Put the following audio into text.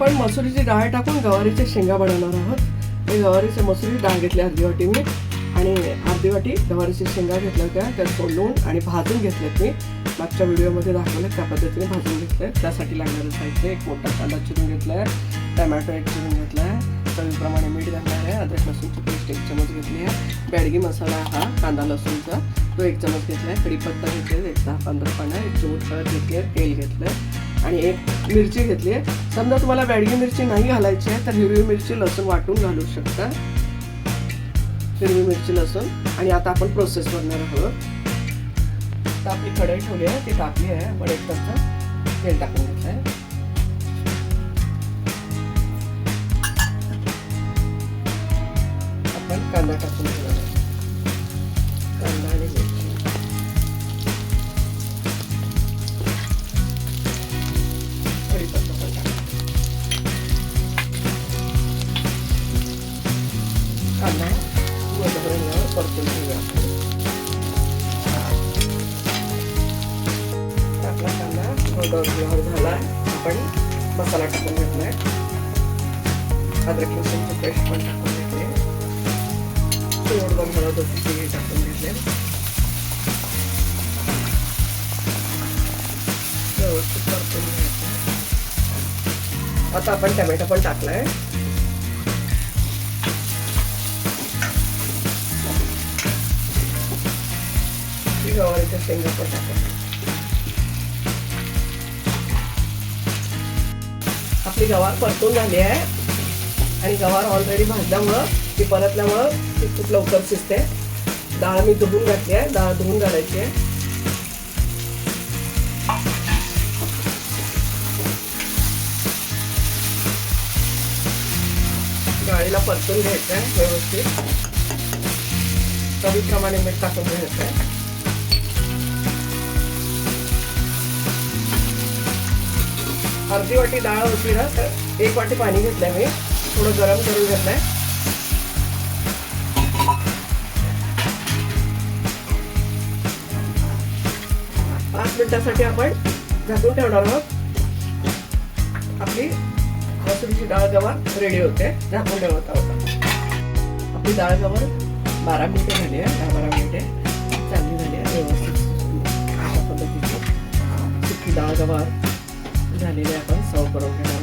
आपण मसुरीची डाळ टाकून गवारीच्या शेंगा बनवणार आहोत. मी गवारीची मसुरी डाळ घेतली अर्धी वाटी मी, आणि अर्धी वाटी गवारीच्या शेंगा घेतल्या होत्या. त्या सोलून आणि भाजून घेतल्यात मी. मागच्या व्हिडिओमध्ये दाखवले त्या पद्धतीने भाजून घेतले. त्यासाठी लागणारं साहित्य: एक मोठा कांदा चिरून घेतला आहे, टमॅटो एक चिरून घेतला आहे, चवीप्रमाणे मीठ घालणार आहे, अद्रक लसूणची पेस्ट 1 चमच घेतली आहे, बॅडगी मसाला हा कांदा लसूणचा तो 1 चमच घेतला आहे, कढीपत्ता घेतले 10-15 पानं, 1 चिमूट हळद घेतली आहे, तेल घेतलं आहे आणि 1 मिरची घेतली आहे. समजा तुम्हाला बॅडगी मिरची नाही घालायची आहे तर हिरवी मिरची लसूण वाटून घालू शकता. हिरवी मिरची लसूण. आणि आता आपण प्रोसेस करणार आहोत. तर आपली कढई ठेवली आहे, ती तापली आहे. आपण 1 चमचा तेल टाकून घेतलं आहे. आपण कांदा टाकून घेणार आहोत. कांदा आणि मिरची, कढीपत्ता पण टाका. कांदा गोल्डन परतून घेऊया. आपला कांदा गोल्डन झाला. आपण मसाला टाकून घेतलाय. अद्रक लसूणची पेस्ट पण टाकून घेतली. थोडं हळद होती टाकून घेतले. व्यवस्थित परतून घ्यायचं. आता आपण टमॅटो पण टाकलाय. गवारीच्या शेंगा पण टाकायच्या. आपली गवार परतून झाली आहे आणि गवार ऑलरेडी भाजल्यामुळं ती परतल्यामुळं ती खूप लवकर शिजते. डाळ मी धुवून घातली आहे. डाळ धुवून घालायची आहे. डाळीला परतून घ्यायचं आहे व्यवस्थित. चवीप्रमाणे मीठ टाकून घ्यायचं आहे. अर्धी वाटी डाळ होती ना, तर 1 वाटी पाणी घेतलंय मी. थोडं गरम करून घेतलंय. पाच मिनिटासाठी आपण झाकून ठेवणार आहोत. आपली मसुरीची डाळ गवार रेडी होते. झाकून ठेवत आहोत. आपली डाळ गवार 12 मिनिटे झाली आहे. 10-12 मिनिटे चांगली झाली आहे. व्यवस्थित अशा पद्धतीची सुकी डाळ गवार झालेली आपण सर्व करून घेणार